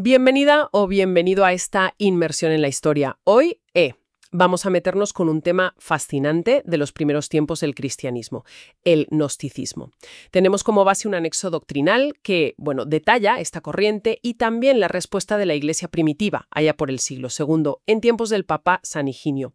Bienvenida o bienvenido a esta inmersión en la historia. Hoy, vamos a meternos con un tema fascinante de los primeros tiempos del cristianismo, el gnosticismo. Tenemos como base un anexo doctrinal que, detalla esta corriente y también la respuesta de la Iglesia primitiva, allá por el siglo II, en tiempos del Papa San Higinio.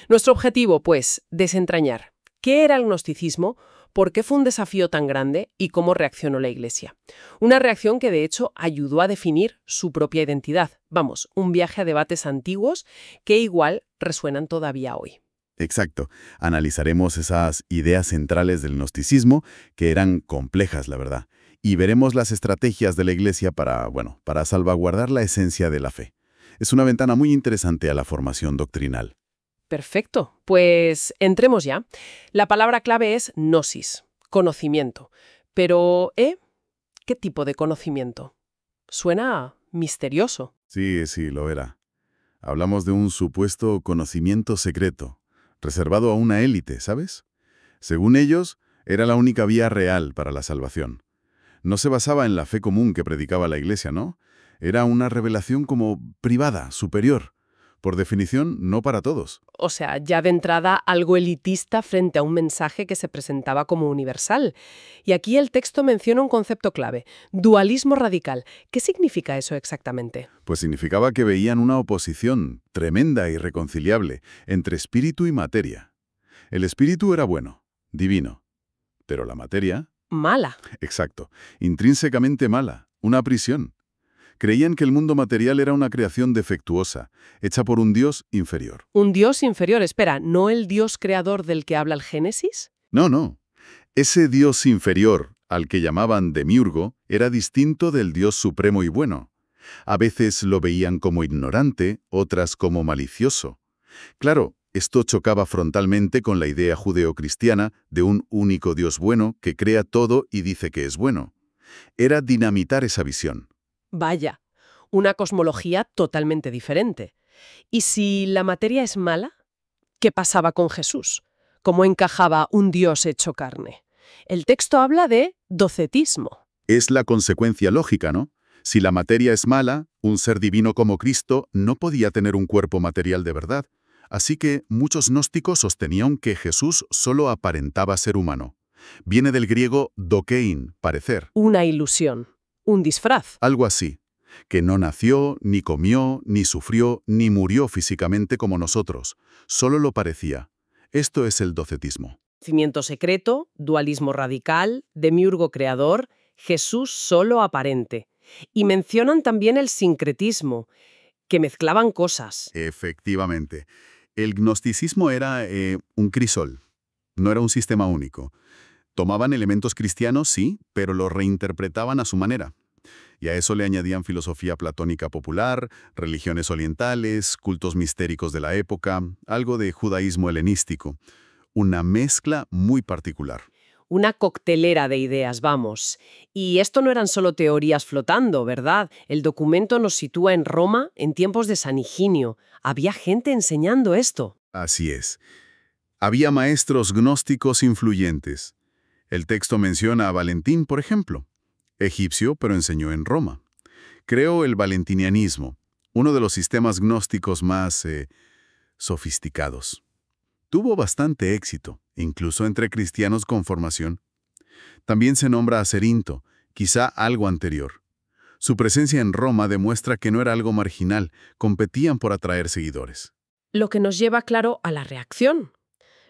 Nuestro objetivo, pues, desentrañar qué era el gnosticismo, por qué fue un desafío tan grande y cómo reaccionó la Iglesia. Una reacción que, de hecho, ayudó a definir su propia identidad. Vamos, un viaje a debates antiguos que igual resuenan todavía hoy. Exacto. Analizaremos esas ideas centrales del gnosticismo, que eran complejas, la verdad, y veremos las estrategias de la Iglesia para salvaguardar la esencia de la fe. Es una ventana muy interesante a la formación doctrinal. Perfecto, pues entremos ya. La palabra clave es gnosis, conocimiento. Pero, ¿qué tipo de conocimiento? Suena misterioso. Sí, lo era. Hablamos de un supuesto conocimiento secreto, reservado a una élite, ¿sabes? Según ellos, era la única vía real para la salvación. No se basaba en la fe común que predicaba la Iglesia, ¿no? Era una revelación como privada, superior. Por definición, no para todos. O sea, ya de entrada algo elitista frente a un mensaje que se presentaba como universal. Y aquí el texto menciona un concepto clave, dualismo radical. ¿Qué significa eso exactamente? Pues significaba que veían una oposición tremenda e irreconciliable entre espíritu y materia. El espíritu era bueno, divino, pero la materia, Mala. exacto, intrínsecamente mala, una prisión. Creían que el mundo material era una creación defectuosa, hecha por un Dios inferior. Un Dios inferior, espera, ¿no el Dios creador del que habla el Génesis? No. Ese Dios inferior, al que llamaban Demiurgo, era distinto del Dios supremo y bueno. A veces lo veían como ignorante, otras como malicioso. Claro, esto chocaba frontalmente con la idea judeocristiana de un único Dios bueno que crea todo y dice que es bueno. Era dinamitar esa visión. Vaya, una cosmología totalmente diferente. ¿Y si la materia es mala? ¿Qué pasaba con Jesús? ¿Cómo encajaba un Dios hecho carne? El texto habla de docetismo. Es la consecuencia lógica, ¿no? Si la materia es mala, un ser divino como Cristo no podía tener un cuerpo material de verdad. Así que muchos gnósticos sostenían que Jesús solo aparentaba ser humano. Viene del griego dokein, parecer. Una ilusión, un disfraz. Algo así. Que no nació, ni comió, ni sufrió, ni murió físicamente como nosotros. Solo lo parecía. Esto es el docetismo. Conocimiento secreto, dualismo radical, demiurgo creador, Jesús solo aparente. Y mencionan también el sincretismo, que mezclaban cosas. Efectivamente. El gnosticismo era un crisol. No era un sistema único. Tomaban elementos cristianos, sí, pero los reinterpretaban a su manera. Y a eso le añadían filosofía platónica popular, religiones orientales, cultos mistéricos de la época, algo de judaísmo helenístico. Una mezcla muy particular. Una coctelera de ideas, vamos. Y esto no eran solo teorías flotando, ¿verdad? El documento nos sitúa en Roma en tiempos de San Higinio. Había gente enseñando esto. Así es. Había maestros gnósticos influyentes. El texto menciona a Valentín, por ejemplo. Egipcio, pero enseñó en Roma. Creó el valentinianismo, uno de los sistemas gnósticos más sofisticados. Tuvo bastante éxito, incluso entre cristianos con formación. También se nombra a Cerinto, quizá algo anterior. Su presencia en Roma demuestra que no era algo marginal, competían por atraer seguidores. Lo que nos lleva, claro, a la reacción.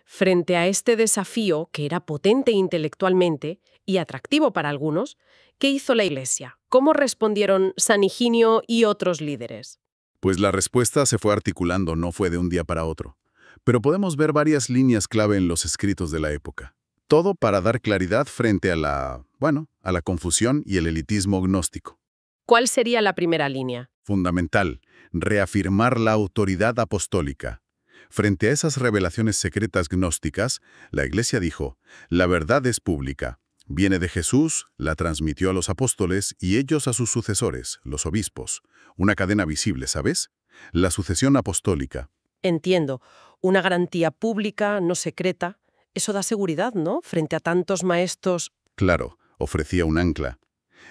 Frente a este desafío, que era potente intelectualmente y atractivo para algunos, ¿qué hizo la Iglesia? ¿Cómo respondieron San Higinio y otros líderes? Pues la respuesta se fue articulando, no fue de un día para otro. Pero podemos ver varias líneas clave en los escritos de la época. Todo para dar claridad frente a la confusión y el elitismo gnóstico. ¿Cuál sería la primera línea? Fundamental, reafirmar la autoridad apostólica. Frente a esas revelaciones secretas gnósticas, la Iglesia dijo, la verdad es pública. Viene de Jesús, la transmitió a los apóstoles y ellos a sus sucesores, los obispos. Una cadena visible, ¿sabes? La sucesión apostólica. Entiendo. Una garantía pública, no secreta. Eso da seguridad, ¿no? Frente a tantos maestros. Claro, ofrecía un ancla.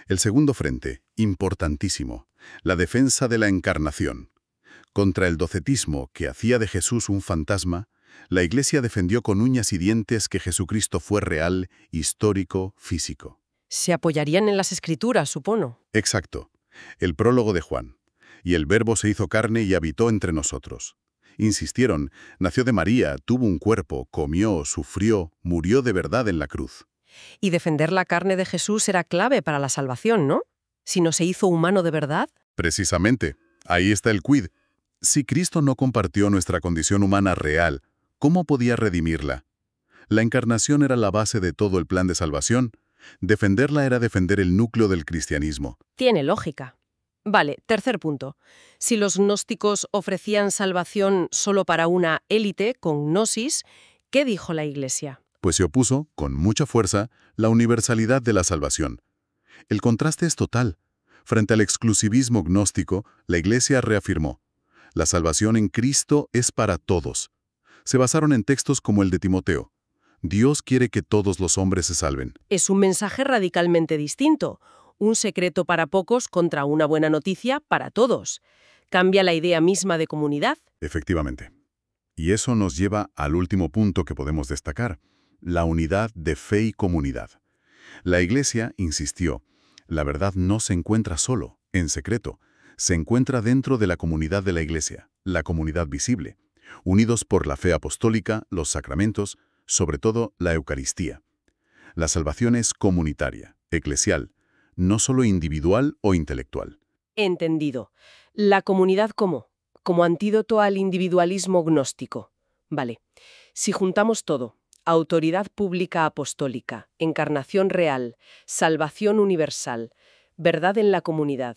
El segundo frente, importantísimo, La defensa de la encarnación. Contra el docetismo que hacía de Jesús un fantasma, la Iglesia defendió con uñas y dientes que Jesucristo fue real, histórico, físico. Se apoyarían en las Escrituras, supongo. Exacto. El prólogo de Juan. Y el Verbo se hizo carne y habitó entre nosotros. Insistieron, nació de María, tuvo un cuerpo, comió, sufrió, murió de verdad en la cruz. Y defender la carne de Jesús era clave para la salvación, ¿no? Si no se hizo humano de verdad. Precisamente. Ahí está el quid. Si Cristo no compartió nuestra condición humana real, ¿cómo podía redimirla? La encarnación era la base de todo el plan de salvación. Defenderla era defender el núcleo del cristianismo. Tiene lógica. Vale, tercer punto. Si los gnósticos ofrecían salvación solo para una élite con gnosis, ¿qué dijo la Iglesia? Pues se opuso, con mucha fuerza, la universalidad de la salvación. El contraste es total. Frente al exclusivismo gnóstico, la Iglesia reafirmó: la salvación en Cristo es para todos. Se basaron en textos como el de Timoteo. Dios quiere que todos los hombres se salven. Es un mensaje radicalmente distinto. Un secreto para pocos contra una buena noticia para todos. Cambia la idea misma de comunidad. Efectivamente. Y eso nos lleva al último punto que podemos destacar: la unidad de fe y comunidad. La Iglesia insistió: la verdad no se encuentra solo, en secreto. Se encuentra dentro de la comunidad de la Iglesia, la comunidad visible, unidos por la fe apostólica, los sacramentos, sobre todo la Eucaristía. La salvación es comunitaria, eclesial, no solo individual o intelectual. Entendido. La comunidad como antídoto al individualismo gnóstico. Vale. Si juntamos todo, autoridad pública apostólica, encarnación real, salvación universal, verdad en la comunidad.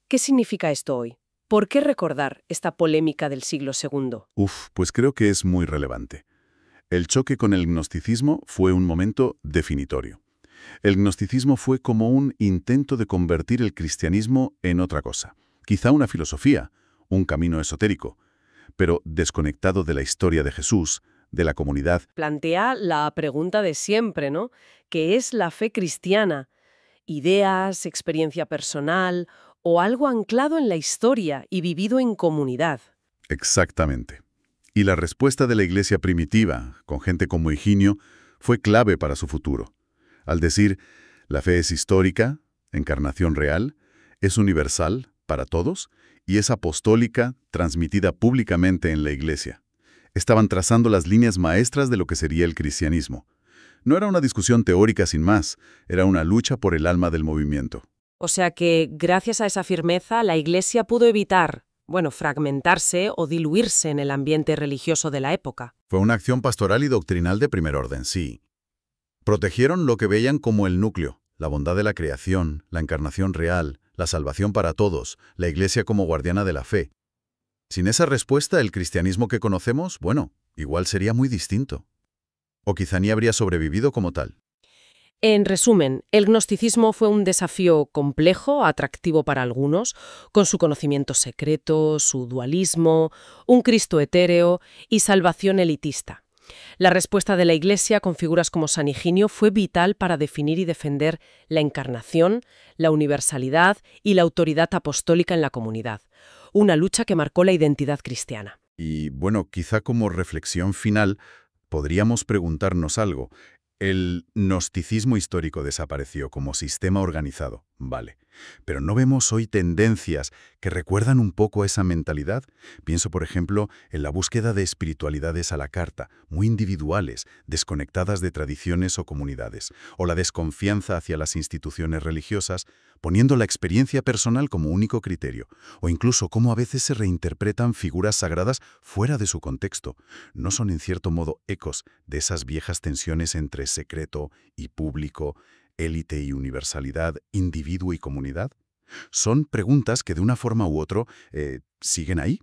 ¿Qué significa esto hoy? ¿Por qué recordar esta polémica del siglo II? Pues creo que es muy relevante. El choque con el gnosticismo fue un momento definitorio. El gnosticismo fue como un intento de convertir el cristianismo en otra cosa. Quizá una filosofía, un camino esotérico, pero desconectado de la historia de Jesús, de la comunidad. Plantea la pregunta de siempre, ¿no? ¿Qué es la fe cristiana? ¿Ideas, experiencia personal o algo anclado en la historia y vivido en comunidad? Exactamente. Y la respuesta de la iglesia primitiva, con gente como Higinio, fue clave para su futuro. Al decir, la fe es histórica, encarnación real, es universal para todos y es apostólica, transmitida públicamente en la iglesia. Estaban trazando las líneas maestras de lo que sería el cristianismo. No era una discusión teórica sin más, era una lucha por el alma del movimiento. O sea que, gracias a esa firmeza, la Iglesia pudo evitar, fragmentarse o diluirse en el ambiente religioso de la época. Fue una acción pastoral y doctrinal de primer orden, sí. Protegieron lo que veían como el núcleo, la bondad de la creación, la encarnación real, la salvación para todos, la Iglesia como guardiana de la fe. Sin esa respuesta, el cristianismo que conocemos, igual sería muy distinto. O quizá ni habría sobrevivido como tal. En resumen, el gnosticismo fue un desafío complejo, atractivo para algunos, con su conocimiento secreto, su dualismo, un Cristo etéreo y salvación elitista. La respuesta de la Iglesia con figuras como San Higinio fue vital para definir y defender la encarnación, la universalidad y la autoridad apostólica en la comunidad. Una lucha que marcó la identidad cristiana. Y quizá como reflexión final, podríamos preguntarnos algo. El gnosticismo histórico desapareció como sistema organizado, vale. Pero ¿no vemos hoy tendencias que recuerdan un poco esa mentalidad? Pienso, por ejemplo, en la búsqueda de espiritualidades a la carta, muy individuales, desconectadas de tradiciones o comunidades, o la desconfianza hacia las instituciones religiosas, poniendo la experiencia personal como único criterio, o incluso cómo a veces se reinterpretan figuras sagradas fuera de su contexto. ¿No son en cierto modo ecos de esas viejas tensiones entre secreto y público, élite y universalidad, individuo y comunidad? Son preguntas que de una forma u otra siguen ahí,